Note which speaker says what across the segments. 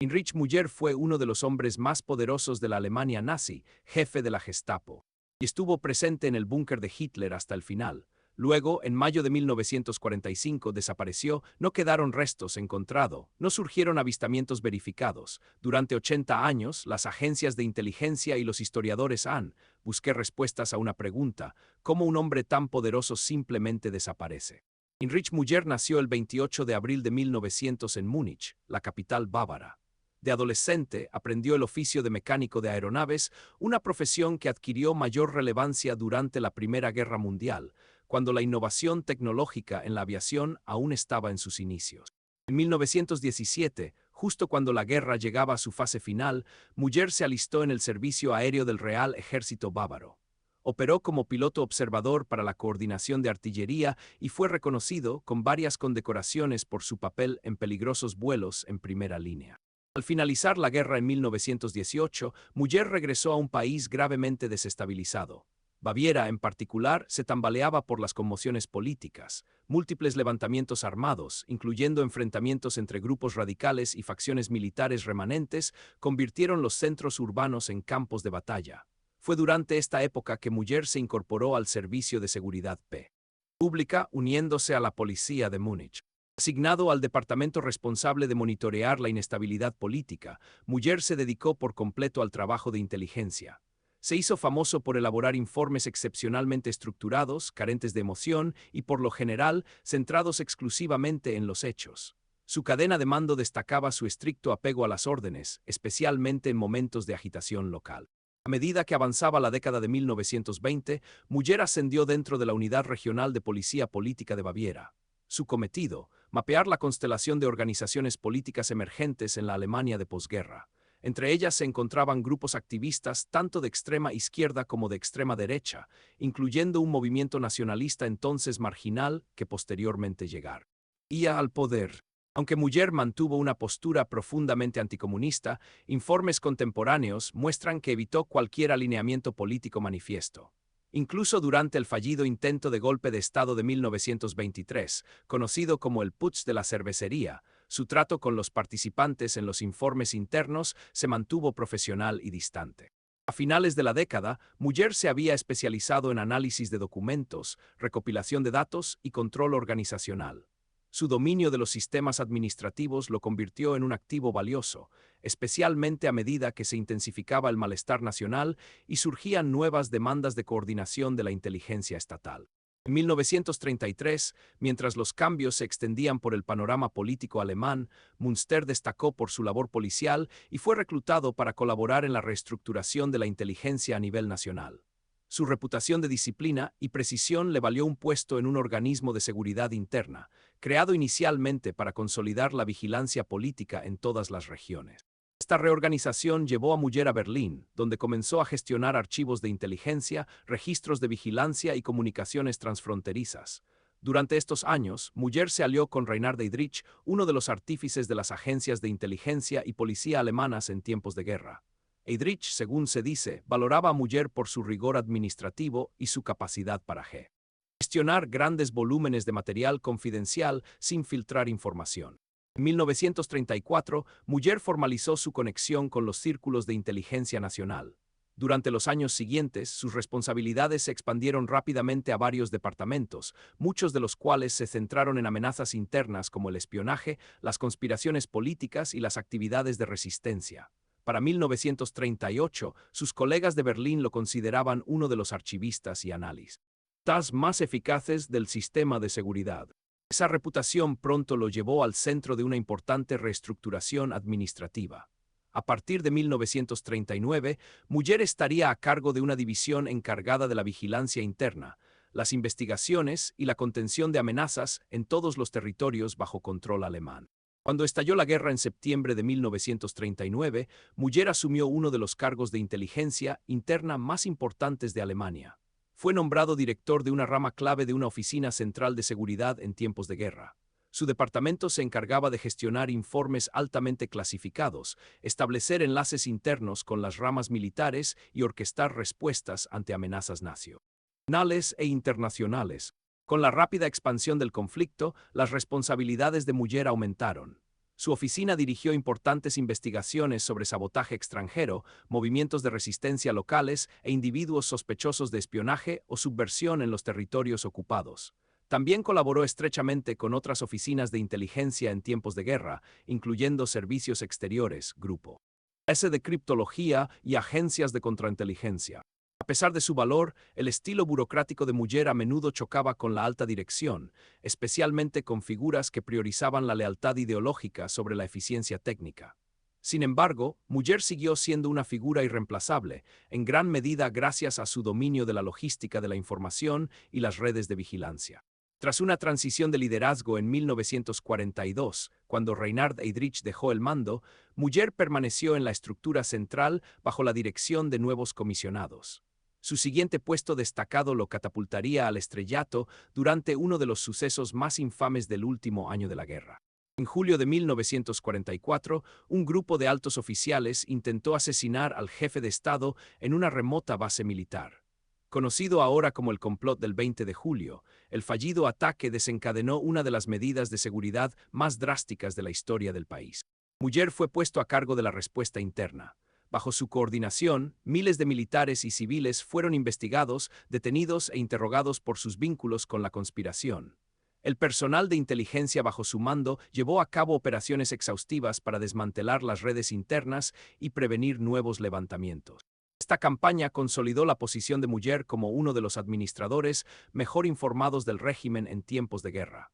Speaker 1: Heinrich Müller fue uno de los hombres más poderosos de la Alemania nazi, jefe de la Gestapo, y estuvo presente en el búnker de Hitler hasta el final. Luego, en mayo de 1945, desapareció, no quedaron restos encontrados, no surgieron avistamientos verificados. Durante 80 años, las agencias de inteligencia y los historiadores busqué respuestas a una pregunta: ¿cómo un hombre tan poderoso simplemente desaparece? Heinrich Müller nació el 28 de abril de 1900 en Múnich, la capital bávara. De adolescente, aprendió el oficio de mecánico de aeronaves, una profesión que adquirió mayor relevancia durante la Primera Guerra Mundial, cuando la innovación tecnológica en la aviación aún estaba en sus inicios. En 1917, justo cuando la guerra llegaba a su fase final, Müller se alistó en el servicio aéreo del Real Ejército Bávaro. Operó como piloto observador para la coordinación de artillería y fue reconocido con varias condecoraciones por su papel en peligrosos vuelos en primera línea. Al finalizar la guerra en 1918, Müller regresó a un país gravemente desestabilizado. Baviera, en particular, se tambaleaba por las conmociones políticas. Múltiples levantamientos armados, incluyendo enfrentamientos entre grupos radicales y facciones militares remanentes, convirtieron los centros urbanos en campos de batalla. Fue durante esta época que Müller se incorporó al Servicio de Seguridad Pública, uniéndose a la policía de Múnich. Asignado al departamento responsable de monitorear la inestabilidad política, Müller se dedicó por completo al trabajo de inteligencia. Se hizo famoso por elaborar informes excepcionalmente estructurados, carentes de emoción y, por lo general, centrados exclusivamente en los hechos. Su cadena de mando destacaba su estricto apego a las órdenes, especialmente en momentos de agitación local. A medida que avanzaba la década de 1920, Müller ascendió dentro de la Unidad Regional de Policía Política de Baviera. Su cometido: mapear la constelación de organizaciones políticas emergentes en la Alemania de posguerra. Entre ellas se encontraban grupos activistas tanto de extrema izquierda como de extrema derecha, incluyendo un movimiento nacionalista entonces marginal que posteriormente llegaría al poder. Aunque Müller mantuvo una postura profundamente anticomunista, informes contemporáneos muestran que evitó cualquier alineamiento político manifiesto. Incluso durante el fallido intento de golpe de Estado de 1923, conocido como el Putsch de la Cervecería, su trato con los participantes en los informes internos se mantuvo profesional y distante. A finales de la década, Müller se había especializado en análisis de documentos, recopilación de datos y control organizacional. Su dominio de los sistemas administrativos lo convirtió en un activo valioso, especialmente a medida que se intensificaba el malestar nacional y surgían nuevas demandas de coordinación de la inteligencia estatal. En 1933, mientras los cambios se extendían por el panorama político alemán, Münster destacó por su labor policial y fue reclutado para colaborar en la reestructuración de la inteligencia a nivel nacional. Su reputación de disciplina y precisión le valió un puesto en un organismo de seguridad interna, creado inicialmente para consolidar la vigilancia política en todas las regiones. Esta reorganización llevó a Müller a Berlín, donde comenzó a gestionar archivos de inteligencia, registros de vigilancia y comunicaciones transfronterizas. Durante estos años, Müller se alió con Reinhard Heydrich, uno de los artífices de las agencias de inteligencia y policía alemanas en tiempos de guerra. Heydrich, según se dice, valoraba a Müller por su rigor administrativo y su capacidad para gestionar grandes volúmenes de material confidencial sin filtrar información. En 1934, Müller formalizó su conexión con los círculos de inteligencia nacional. Durante los años siguientes, sus responsabilidades se expandieron rápidamente a varios departamentos, muchos de los cuales se centraron en amenazas internas como el espionaje, las conspiraciones políticas y las actividades de resistencia. Para 1938, sus colegas de Berlín lo consideraban uno de los archivistas y analistas más eficaces del sistema de seguridad. Esa reputación pronto lo llevó al centro de una importante reestructuración administrativa. A partir de 1939, Müller estaría a cargo de una división encargada de la vigilancia interna, las investigaciones y la contención de amenazas en todos los territorios bajo control alemán. Cuando estalló la guerra en septiembre de 1939, Müller asumió uno de los cargos de inteligencia interna más importantes de Alemania. Fue nombrado director de una rama clave de una oficina central de seguridad en tiempos de guerra. Su departamento se encargaba de gestionar informes altamente clasificados, establecer enlaces internos con las ramas militares y orquestar respuestas ante amenazas nacionales e internacionales. Con la rápida expansión del conflicto, las responsabilidades de Müller aumentaron. Su oficina dirigió importantes investigaciones sobre sabotaje extranjero, movimientos de resistencia locales e individuos sospechosos de espionaje o subversión en los territorios ocupados. También colaboró estrechamente con otras oficinas de inteligencia en tiempos de guerra, incluyendo servicios exteriores, Grupo S de criptología y agencias de contrainteligencia. A pesar de su valor, el estilo burocrático de Muller a menudo chocaba con la alta dirección, especialmente con figuras que priorizaban la lealtad ideológica sobre la eficiencia técnica. Sin embargo, Muller siguió siendo una figura irreemplazable, en gran medida gracias a su dominio de la logística de la información y las redes de vigilancia. Tras una transición de liderazgo en 1942, cuando Reinhard Heydrich dejó el mando, Muller permaneció en la estructura central bajo la dirección de nuevos comisionados. Su siguiente puesto destacado lo catapultaría al estrellato durante uno de los sucesos más infames del último año de la guerra. En julio de 1944, un grupo de altos oficiales intentó asesinar al jefe de Estado en una remota base militar. Conocido ahora como el complot del 20 de julio, el fallido ataque desencadenó una de las medidas de seguridad más drásticas de la historia del país. Muller fue puesto a cargo de la respuesta interna. Bajo su coordinación, miles de militares y civiles fueron investigados, detenidos e interrogados por sus vínculos con la conspiración. El personal de inteligencia bajo su mando llevó a cabo operaciones exhaustivas para desmantelar las redes internas y prevenir nuevos levantamientos. Esta campaña consolidó la posición de Muller como uno de los administradores mejor informados del régimen en tiempos de guerra.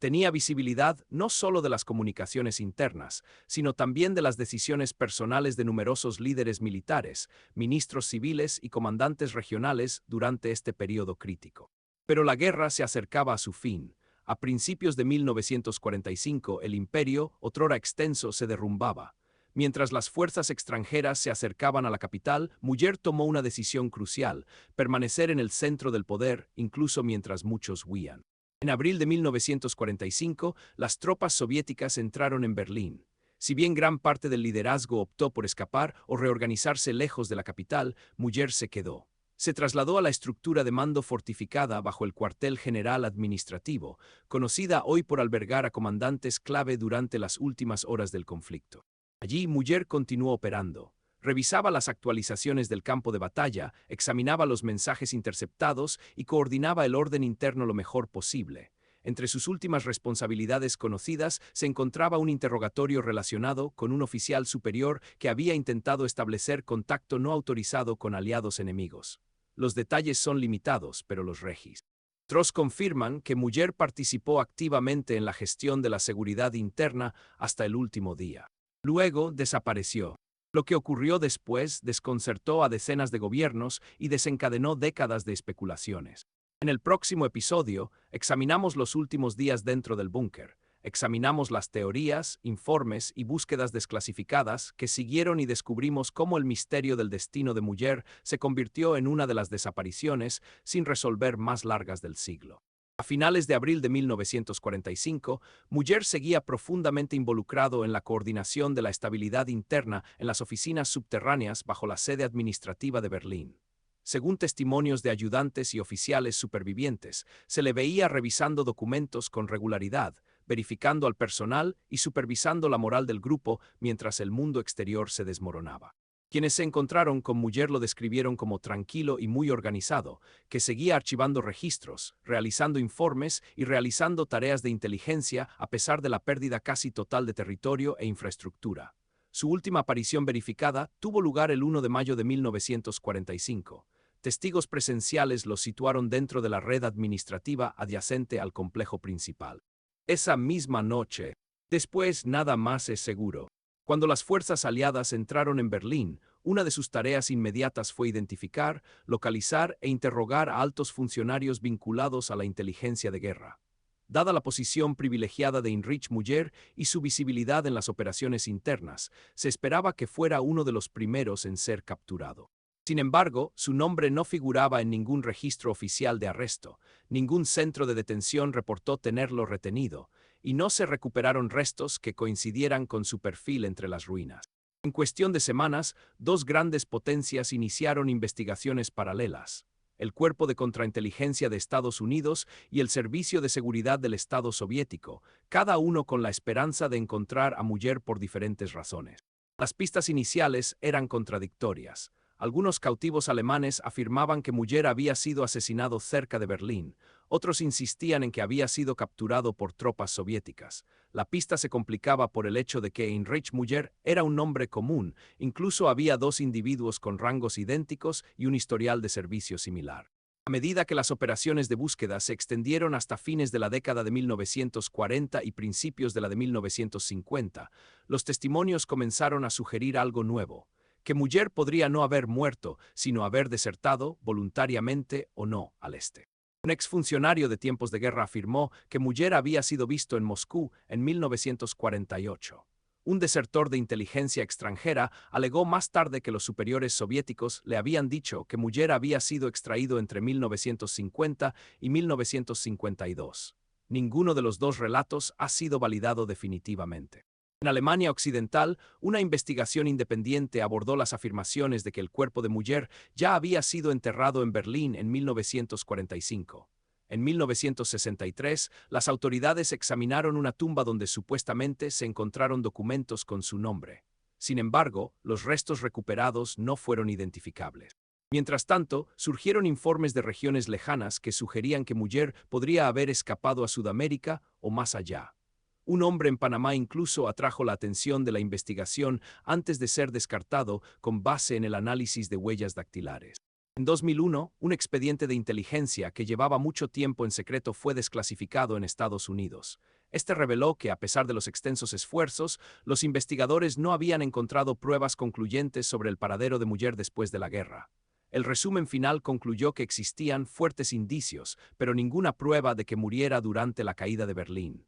Speaker 1: Tenía visibilidad no solo de las comunicaciones internas, sino también de las decisiones personales de numerosos líderes militares, ministros civiles y comandantes regionales durante este periodo crítico. Pero la guerra se acercaba a su fin. A principios de 1945, el imperio, otrora extenso, se derrumbaba. Mientras las fuerzas extranjeras se acercaban a la capital, Muller tomó una decisión crucial: permanecer en el centro del poder, incluso mientras muchos huían. En abril de 1945, las tropas soviéticas entraron en Berlín. Si bien gran parte del liderazgo optó por escapar o reorganizarse lejos de la capital, Muller se quedó. Se trasladó a la estructura de mando fortificada bajo el cuartel general administrativo, conocida hoy por albergar a comandantes clave durante las últimas horas del conflicto. Allí Muller continuó operando. Revisaba las actualizaciones del campo de batalla, examinaba los mensajes interceptados y coordinaba el orden interno lo mejor posible. Entre sus últimas responsabilidades conocidas se encontraba un interrogatorio relacionado con un oficial superior que había intentado establecer contacto no autorizado con aliados enemigos. Los detalles son limitados, pero los registros confirman que Muller participó activamente en la gestión de la seguridad interna hasta el último día. Luego desapareció. Lo que ocurrió después desconcertó a decenas de gobiernos y desencadenó décadas de especulaciones. En el próximo episodio, examinamos los últimos días dentro del búnker. Examinamos las teorías, informes y búsquedas desclasificadas que siguieron y descubrimos cómo el misterio del destino de Muller se convirtió en una de las desapariciones sin resolver más largas del siglo. A finales de abril de 1945, Muller seguía profundamente involucrado en la coordinación de la estabilidad interna en las oficinas subterráneas bajo la sede administrativa de Berlín. Según testimonios de ayudantes y oficiales supervivientes, se le veía revisando documentos con regularidad, verificando al personal y supervisando la moral del grupo mientras el mundo exterior se desmoronaba. Quienes se encontraron con Muller lo describieron como tranquilo y muy organizado, que seguía archivando registros, realizando informes y realizando tareas de inteligencia a pesar de la pérdida casi total de territorio e infraestructura. Su última aparición verificada tuvo lugar el 1 de mayo de 1945. Testigos presenciales lo situaron dentro de la red administrativa adyacente al complejo principal. Esa misma noche, después nada más es seguro. Cuando las fuerzas aliadas entraron en Berlín, una de sus tareas inmediatas fue identificar, localizar e interrogar a altos funcionarios vinculados a la inteligencia de guerra. Dada la posición privilegiada de Heinrich Muller y su visibilidad en las operaciones internas, se esperaba que fuera uno de los primeros en ser capturado. Sin embargo, su nombre no figuraba en ningún registro oficial de arresto, ningún centro de detención reportó tenerlo retenido, y no se recuperaron restos que coincidieran con su perfil entre las ruinas. En cuestión de semanas, dos grandes potencias iniciaron investigaciones paralelas. el Cuerpo de Contrainteligencia de Estados Unidos y el Servicio de Seguridad del Estado soviético, cada uno con la esperanza de encontrar a Müller por diferentes razones. Las pistas iniciales eran contradictorias. Algunos cautivos alemanes afirmaban que Müller había sido asesinado cerca de Berlín, otros insistían en que había sido capturado por tropas soviéticas. La pista se complicaba por el hecho de que Heinrich Müller era un nombre común, incluso había dos individuos con rangos idénticos y un historial de servicio similar. A medida que las operaciones de búsqueda se extendieron hasta fines de la década de 1940 y principios de la de 1950, los testimonios comenzaron a sugerir algo nuevo, que Müller podría no haber muerto, sino haber desertado, voluntariamente o no, al este. Un exfuncionario de tiempos de guerra afirmó que Müller había sido visto en Moscú en 1948. Un desertor de inteligencia extranjera alegó más tarde que los superiores soviéticos le habían dicho que Müller había sido extraído entre 1950 y 1952. Ninguno de los dos relatos ha sido validado definitivamente. En Alemania Occidental, una investigación independiente abordó las afirmaciones de que el cuerpo de Müller ya había sido enterrado en Berlín en 1945. En 1963, las autoridades examinaron una tumba donde supuestamente se encontraron documentos con su nombre. Sin embargo, los restos recuperados no fueron identificables. Mientras tanto, surgieron informes de regiones lejanas que sugerían que Müller podría haber escapado a Sudamérica o más allá. Un hombre en Panamá incluso atrajo la atención de la investigación antes de ser descartado con base en el análisis de huellas dactilares. En 2001, un expediente de inteligencia que llevaba mucho tiempo en secreto fue desclasificado en Estados Unidos. Este reveló que, a pesar de los extensos esfuerzos, los investigadores no habían encontrado pruebas concluyentes sobre el paradero de Müller después de la guerra. El resumen final concluyó que existían fuertes indicios, pero ninguna prueba de que muriera durante la caída de Berlín.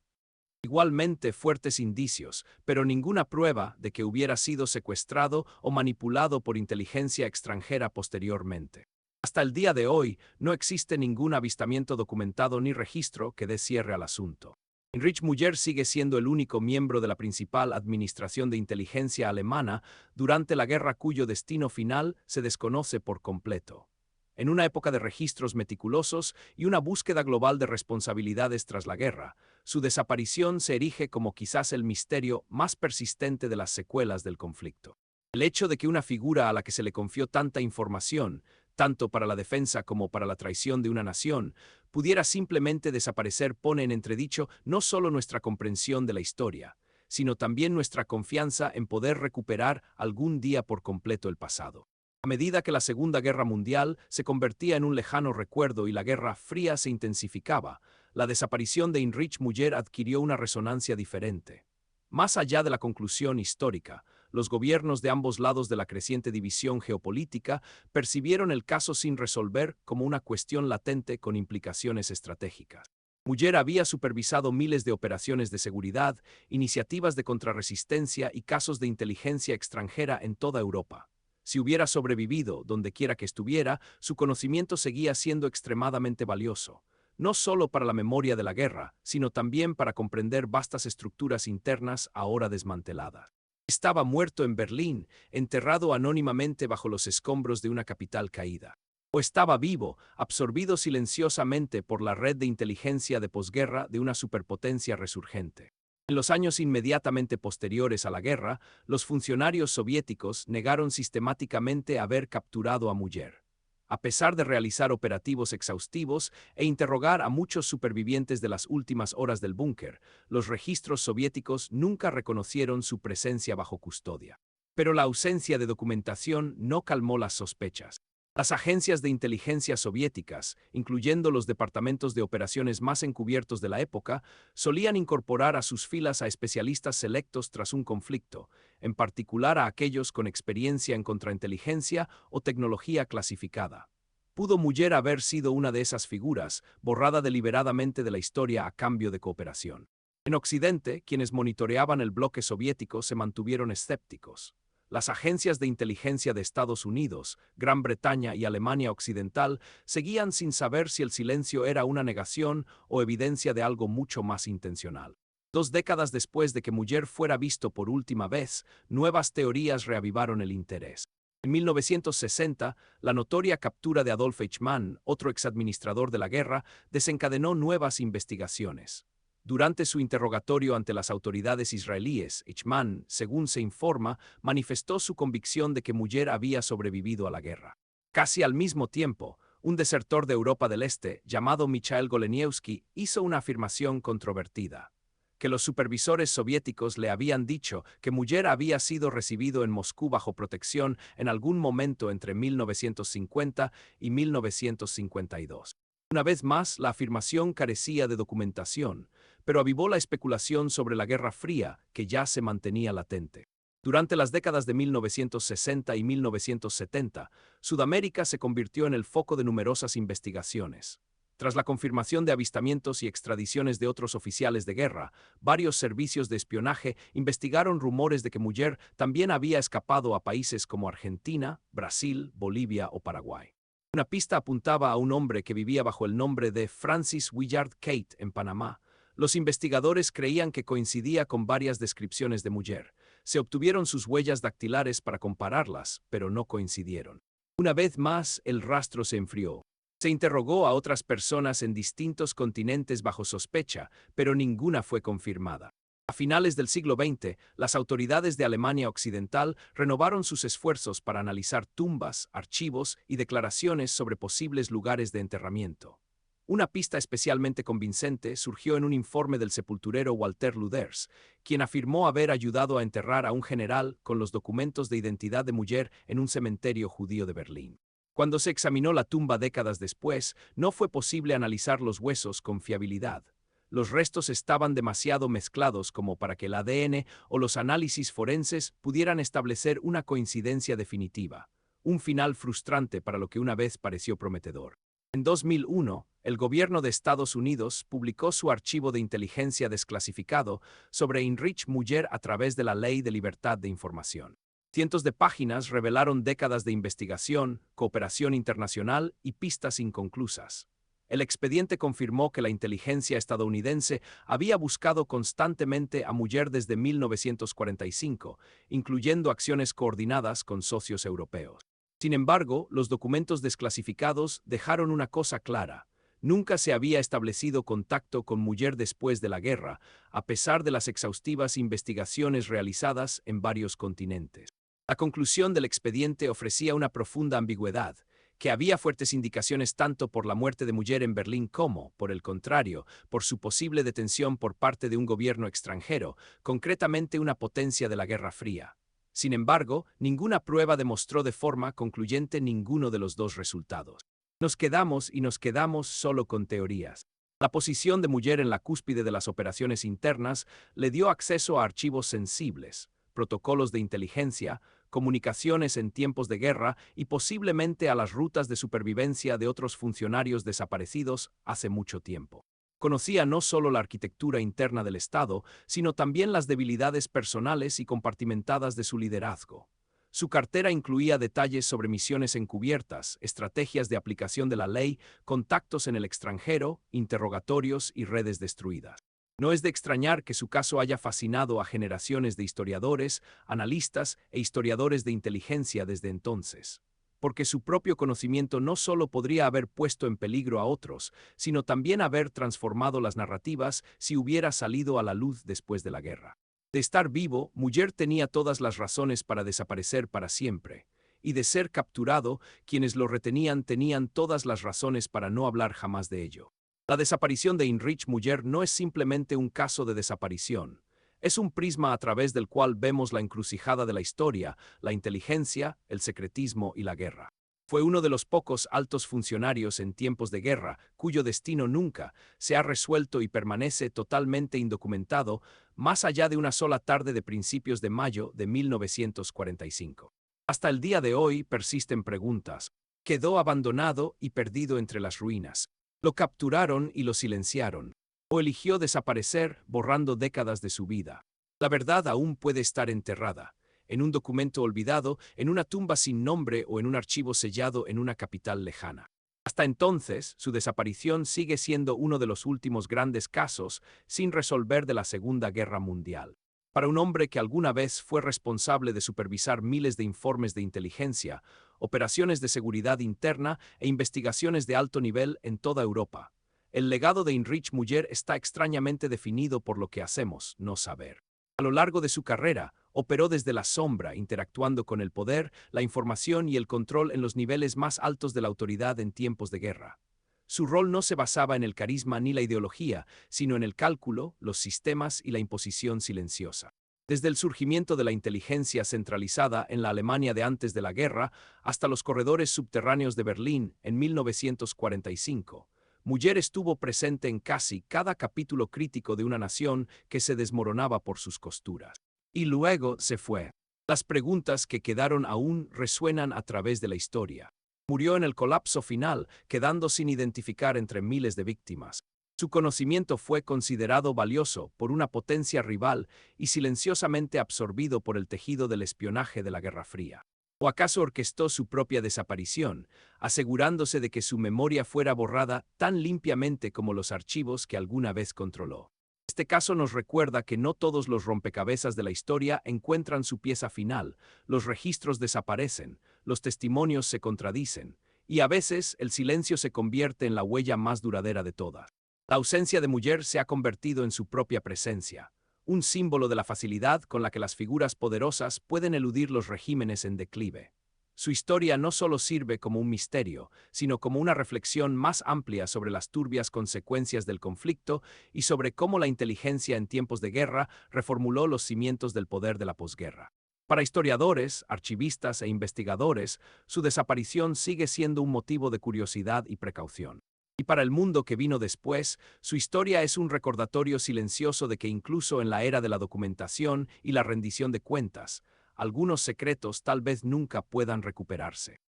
Speaker 1: Igualmente fuertes indicios, pero ninguna prueba de que hubiera sido secuestrado o manipulado por inteligencia extranjera posteriormente. Hasta el día de hoy, no existe ningún avistamiento documentado ni registro que dé cierre al asunto. Heinrich Müller sigue siendo el único miembro de la principal administración de inteligencia alemana durante la guerra cuyo destino final se desconoce por completo. En una época de registros meticulosos y una búsqueda global de responsabilidades tras la guerra, su desaparición se erige como quizás el misterio más persistente de las secuelas del conflicto. El hecho de que una figura a la que se le confió tanta información, tanto para la defensa como para la traición de una nación, pudiera simplemente desaparecer pone en entredicho no solo nuestra comprensión de la historia, sino también nuestra confianza en poder recuperar algún día por completo el pasado. A medida que la Segunda Guerra Mundial se convertía en un lejano recuerdo y la Guerra Fría se intensificaba, la desaparición de Heinrich Müller adquirió una resonancia diferente. Más allá de la conclusión histórica, los gobiernos de ambos lados de la creciente división geopolítica percibieron el caso sin resolver como una cuestión latente con implicaciones estratégicas. Müller había supervisado miles de operaciones de seguridad, iniciativas de contrarresistencia y casos de inteligencia extranjera en toda Europa. Si hubiera sobrevivido, donde quiera que estuviera, su conocimiento seguía siendo extremadamente valioso, no solo para la memoria de la guerra, sino también para comprender vastas estructuras internas ahora desmanteladas. Estaba muerto en Berlín, enterrado anónimamente bajo los escombros de una capital caída. O estaba vivo, absorbido silenciosamente por la red de inteligencia de posguerra de una superpotencia resurgente. En los años inmediatamente posteriores a la guerra, los funcionarios soviéticos negaron sistemáticamente haber capturado a Müller. A pesar de realizar operativos exhaustivos e interrogar a muchos supervivientes de las últimas horas del búnker, los registros soviéticos nunca reconocieron su presencia bajo custodia. Pero la ausencia de documentación no calmó las sospechas. Las agencias de inteligencia soviéticas, incluyendo los departamentos de operaciones más encubiertos de la época, solían incorporar a sus filas a especialistas selectos tras un conflicto, en particular a aquellos con experiencia en contrainteligencia o tecnología clasificada. ¿Pudo Müller haber sido una de esas figuras, borrada deliberadamente de la historia a cambio de cooperación? En Occidente, quienes monitoreaban el bloque soviético se mantuvieron escépticos. Las agencias de inteligencia de Estados Unidos, Gran Bretaña y Alemania Occidental seguían sin saber si el silencio era una negación o evidencia de algo mucho más intencional. 2 décadas después de que Müller fuera visto por última vez, nuevas teorías reavivaron el interés. En 1960, la notoria captura de Adolf Eichmann, otro exadministrador de la guerra, desencadenó nuevas investigaciones. Durante su interrogatorio ante las autoridades israelíes, Eichmann, según se informa, manifestó su convicción de que Müller había sobrevivido a la guerra. Casi al mismo tiempo, un desertor de Europa del Este, llamado Michael Goleniewski, hizo una afirmación controvertida: que los supervisores soviéticos le habían dicho que Müller había sido recibido en Moscú bajo protección en algún momento entre 1950 y 1952. Una vez más, la afirmación carecía de documentación, pero avivó la especulación sobre la Guerra Fría, que ya se mantenía latente. Durante las décadas de 1960 y 1970, Sudamérica se convirtió en el foco de numerosas investigaciones. Tras la confirmación de avistamientos y extradiciones de otros oficiales de guerra, varios servicios de espionaje investigaron rumores de que Müller también había escapado a países como Argentina, Brasil, Bolivia o Paraguay. Una pista apuntaba a un hombre que vivía bajo el nombre de Francis Willard Kate en Panamá. Los investigadores creían que coincidía con varias descripciones de Müller. Se obtuvieron sus huellas dactilares para compararlas, pero no coincidieron. Una vez más, el rastro se enfrió. Se interrogó a otras personas en distintos continentes bajo sospecha, pero ninguna fue confirmada. A finales del siglo XX, las autoridades de Alemania Occidental renovaron sus esfuerzos para analizar tumbas, archivos y declaraciones sobre posibles lugares de enterramiento. Una pista especialmente convincente surgió en un informe del sepulturero Walter Luders, quien afirmó haber ayudado a enterrar a un general con los documentos de identidad de Müller en un cementerio judío de Berlín. Cuando se examinó la tumba décadas después, no fue posible analizar los huesos con fiabilidad. Los restos estaban demasiado mezclados como para que el ADN o los análisis forenses pudieran establecer una coincidencia definitiva. Un final frustrante para lo que una vez pareció prometedor. En 2001, el gobierno de Estados Unidos publicó su archivo de inteligencia desclasificado sobre Heinrich Müller a través de la Ley de Libertad de Información. Cientos de páginas revelaron décadas de investigación, cooperación internacional y pistas inconclusas. El expediente confirmó que la inteligencia estadounidense había buscado constantemente a Müller desde 1945, incluyendo acciones coordinadas con socios europeos. Sin embargo, los documentos desclasificados dejaron una cosa clara: nunca se había establecido contacto con Müller después de la guerra, a pesar de las exhaustivas investigaciones realizadas en varios continentes. La conclusión del expediente ofrecía una profunda ambigüedad, que había fuertes indicaciones tanto por la muerte de Müller en Berlín como, por el contrario, por su posible detención por parte de un gobierno extranjero, concretamente una potencia de la Guerra Fría. Sin embargo, ninguna prueba demostró de forma concluyente ninguno de los dos resultados. Nos quedamos solo con teorías. La posición de Müller en la cúspide de las operaciones internas le dio acceso a archivos sensibles, protocolos de inteligencia, comunicaciones en tiempos de guerra y posiblemente a las rutas de supervivencia de otros funcionarios desaparecidos hace mucho tiempo. Conocía no solo la arquitectura interna del Estado, sino también las debilidades personales y compartimentadas de su liderazgo. Su cartera incluía detalles sobre misiones encubiertas, estrategias de aplicación de la ley, contactos en el extranjero, interrogatorios y redes destruidas. No es de extrañar que su caso haya fascinado a generaciones de historiadores, analistas e historiadores de inteligencia desde entonces. Porque su propio conocimiento no solo podría haber puesto en peligro a otros, sino también haber transformado las narrativas si hubiera salido a la luz después de la guerra. De estar vivo, Müller tenía todas las razones para desaparecer para siempre, y de ser capturado, quienes lo retenían tenían todas las razones para no hablar jamás de ello. La desaparición de Heinrich Müller no es simplemente un caso de desaparición. Es un prisma a través del cual vemos la encrucijada de la historia, la inteligencia, el secretismo y la guerra. Fue uno de los pocos altos funcionarios en tiempos de guerra cuyo destino nunca se ha resuelto y permanece totalmente indocumentado, más allá de una sola tarde de principios de mayo de 1945. Hasta el día de hoy persisten preguntas. Quedó abandonado y perdido entre las ruinas. Lo capturaron y lo silenciaron. O eligió desaparecer, borrando décadas de su vida. La verdad aún puede estar enterrada, en un documento olvidado, en una tumba sin nombre o en un archivo sellado en una capital lejana. Hasta entonces, su desaparición sigue siendo uno de los últimos grandes casos sin resolver de la Segunda Guerra Mundial. Para un hombre que alguna vez fue responsable de supervisar miles de informes de inteligencia, operaciones de seguridad interna e investigaciones de alto nivel en toda Europa, el legado de Heinrich Müller está extrañamente definido por lo que hacemos no saber. A lo largo de su carrera, operó desde la sombra, interactuando con el poder, la información y el control en los niveles más altos de la autoridad en tiempos de guerra. Su rol no se basaba en el carisma ni la ideología, sino en el cálculo, los sistemas y la imposición silenciosa. Desde el surgimiento de la inteligencia centralizada en la Alemania de antes de la guerra hasta los corredores subterráneos de Berlín en 1945, Müller estuvo presente en casi cada capítulo crítico de una nación que se desmoronaba por sus costuras. Y luego se fue. Las preguntas que quedaron aún resuenan a través de la historia. Murió en el colapso final, quedando sin identificar entre miles de víctimas. Su conocimiento fue considerado valioso por una potencia rival y silenciosamente absorbido por el tejido del espionaje de la Guerra Fría. ¿O acaso orquestó su propia desaparición, asegurándose de que su memoria fuera borrada tan limpiamente como los archivos que alguna vez controló? Este caso nos recuerda que no todos los rompecabezas de la historia encuentran su pieza final, los registros desaparecen, los testimonios se contradicen, y a veces el silencio se convierte en la huella más duradera de todas. La ausencia de Müller se ha convertido en su propia presencia, un símbolo de la facilidad con la que las figuras poderosas pueden eludir los regímenes en declive. Su historia no solo sirve como un misterio, sino como una reflexión más amplia sobre las turbias consecuencias del conflicto y sobre cómo la inteligencia en tiempos de guerra reformuló los cimientos del poder de la posguerra. Para historiadores, archivistas e investigadores, su desaparición sigue siendo un motivo de curiosidad y precaución. Y para el mundo que vino después, su historia es un recordatorio silencioso de que incluso en la era de la documentación y la rendición de cuentas, algunos secretos tal vez nunca puedan recuperarse.